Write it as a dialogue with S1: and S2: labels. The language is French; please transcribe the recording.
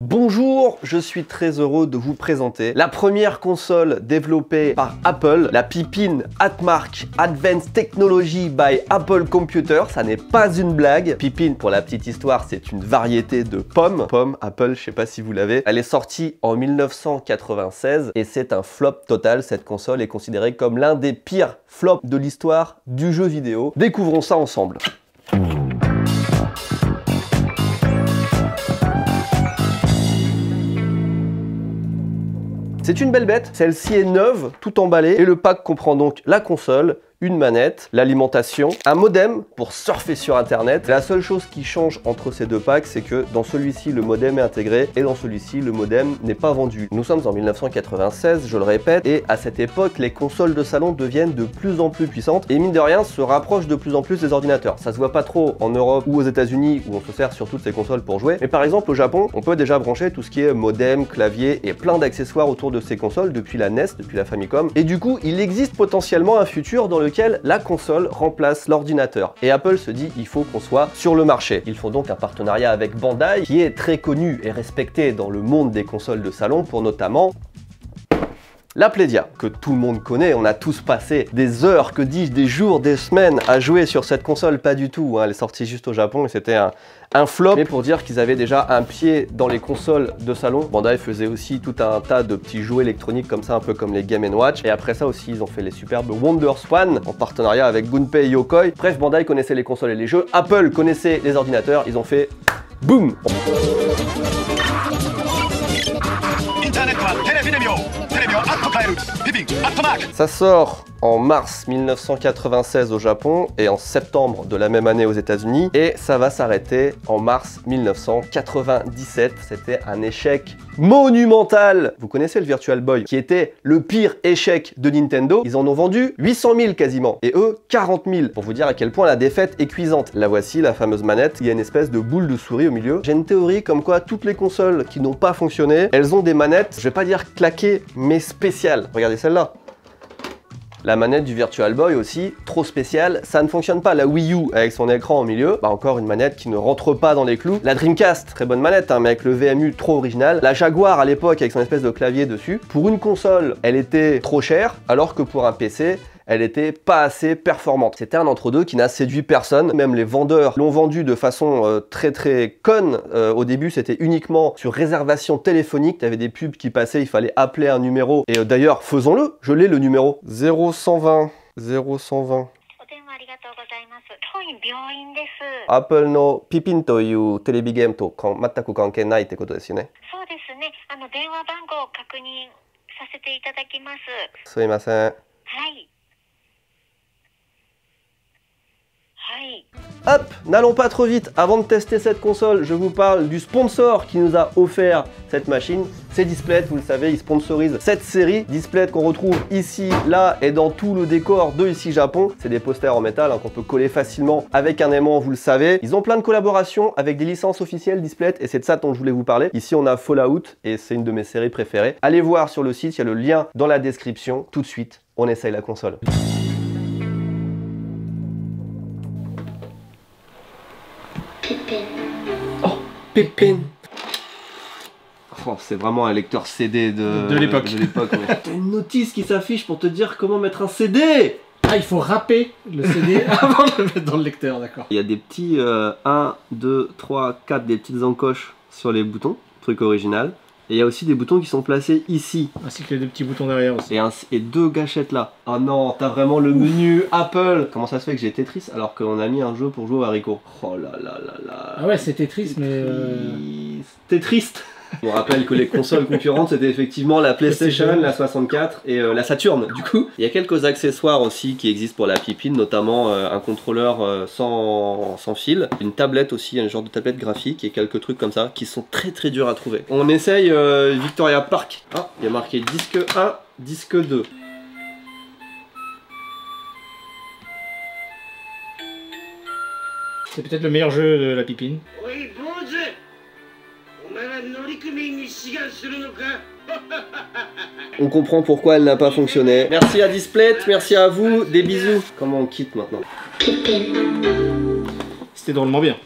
S1: Bonjour, je suis très heureux de vous présenter la première console développée par Apple, la Pippin Atmark Advanced Technology by Apple Computer. Ça n'est pas une blague. Pippin, pour la petite histoire, c'est une variété de pommes. Pomme, Apple, je sais pas si vous l'avez. Elle est sortie en 1996 et c'est un flop total. Cette console est considérée comme l'un des pires flops de l'histoire du jeu vidéo. Découvrons ça ensemble. C'est une belle bête, celle-ci est neuve, tout emballée, et le pack comprend donc la console, une manette, l'alimentation, un modem pour surfer sur internet. La seule chose qui change entre ces deux packs, c'est que dans celui-ci le modem est intégré et dans celui-ci le modem n'est pas vendu. Nous sommes en 1996, je le répète, et à cette époque les consoles de salon deviennent de plus en plus puissantes et mine de rien se rapprochent de plus en plus des ordinateurs. Ça se voit pas trop en Europe ou aux États-Unis où on se sert surtout de ces consoles pour jouer, mais par exemple au Japon on peut déjà brancher tout ce qui est modem, clavier et plein d'accessoires autour de ces consoles depuis la NES, depuis la Famicom, et du coup il existe potentiellement un futur dans lequel la console remplace l'ordinateur. Et Apple se dit il faut qu'on soit sur le marché. Ils font donc un partenariat avec Bandai qui est très connu et respecté dans le monde des consoles de salon pour notamment la Playdia, que tout le monde connaît. On a tous passé des heures, que dis-je, des jours, des semaines à jouer sur cette console. Pas du tout, hein. Elle est sortie juste au Japon et c'était un flop. Mais pour dire qu'ils avaient déjà un pied dans les consoles de salon, Bandai faisait aussi tout un tas de petits jouets électroniques comme ça, un peu comme les Game & Watch. Et après ça aussi, ils ont fait les superbes WonderSwan en partenariat avec Gunpei Yokoi. Bref, Bandai connaissait les consoles et les jeux. Apple connaissait les ordinateurs. Ils ont fait boum. Ça sort en mars 1996 au Japon et en septembre de la même année aux États-Unis et ça va s'arrêter en mars 1997. C'était un échec monumental. Vous connaissez le Virtual Boy qui était le pire échec de Nintendo. Ils en ont vendu 800 000 quasiment et eux 40 000 pour vous dire à quel point la défaite est cuisante. La voici, la fameuse manette. Il y a une espèce de boule de souris au milieu. J'ai une théorie comme quoi toutes les consoles qui n'ont pas fonctionné, elles ont des manettes, je vais pas dire claquées, mais spéciales. Regardez celle-là. La manette du Virtual Boy aussi, trop spéciale, ça ne fonctionne pas. La Wii U avec son écran au milieu, bah encore une manette qui ne rentre pas dans les clous. La Dreamcast, très bonne manette, hein, mais avec le VMU trop original. La Jaguar à l'époque avec son espèce de clavier dessus. Pour une console, elle était trop chère, alors que pour un PC, elle était pas assez performante. C'était un entre-deux qui n'a séduit personne. Même les vendeurs l'ont vendu de façon très conne. Au début, c'était uniquement sur réservation téléphonique. Il y avait des pubs qui passaient, il fallait appeler un numéro. Et d'ailleurs, faisons-le. Je l'ai le numéro 0120 0120. Apple no Pippin というテレビゲームと全く関係ないってことですよね。そうですね。電話番号を確認させていただきます。すいません。はい。Hop, n'allons pas trop vite. Avant de tester cette console, je vous parle du sponsor qui nous a offert cette machine. C'est Displate, vous le savez, ils sponsorisent cette série. Displate qu'on retrouve ici, là et dans tout le décor de ici Japon. C'est des posters en métal hein, qu'on peut coller facilement avec un aimant, vous le savez. Ils ont plein de collaborations avec des licences officielles Displate et c'est de ça dont je voulais vous parler. Ici on a Fallout et c'est une de mes séries préférées. Allez voir sur le site, il y a le lien dans la description. Tout de suite, on essaye la console. Oh, Pippin. Oh, c'est vraiment un lecteur CD de l'époque. Ouais. T'as une notice qui s'affiche pour te dire comment mettre un CD.
S2: Ah, il faut râper le CD avant de le mettre dans le lecteur, d'accord.
S1: Il y a des petits 1, 2, 3, 4, des petites encoches sur les boutons, truc original. Et il y a aussi des boutons qui sont placés ici.
S2: Ainsi que les deux petits boutons derrière aussi.
S1: Et deux gâchettes là. Oh non, t'as vraiment le menu Apple. Comment ça se fait que j'ai Tetris alors qu'on a mis un jeu pour jouer au haricot? Oh là là là là.
S2: Ah ouais, c'est Tetris, mais...
S1: T'es triste. Je me rappelle que les consoles concurrentes c'était effectivement la PlayStation, la 64 et la Saturn. Du coup, il y a quelques accessoires aussi qui existent pour la Pippin, notamment un contrôleur sans fil, une tablette aussi, un genre de tablette graphique et quelques trucs comme ça qui sont très durs à trouver. On essaye Victoria Park. Ah, il y a marqué disque 1, disque 2.
S2: C'est peut-être le meilleur jeu de la Pippin.
S3: Oui, bon Dieu.
S1: On comprend pourquoi elle n'a pas fonctionné. Merci à Displate, merci à vous, des bisous. Comment on quitte maintenant?
S2: C'était drôlement bien.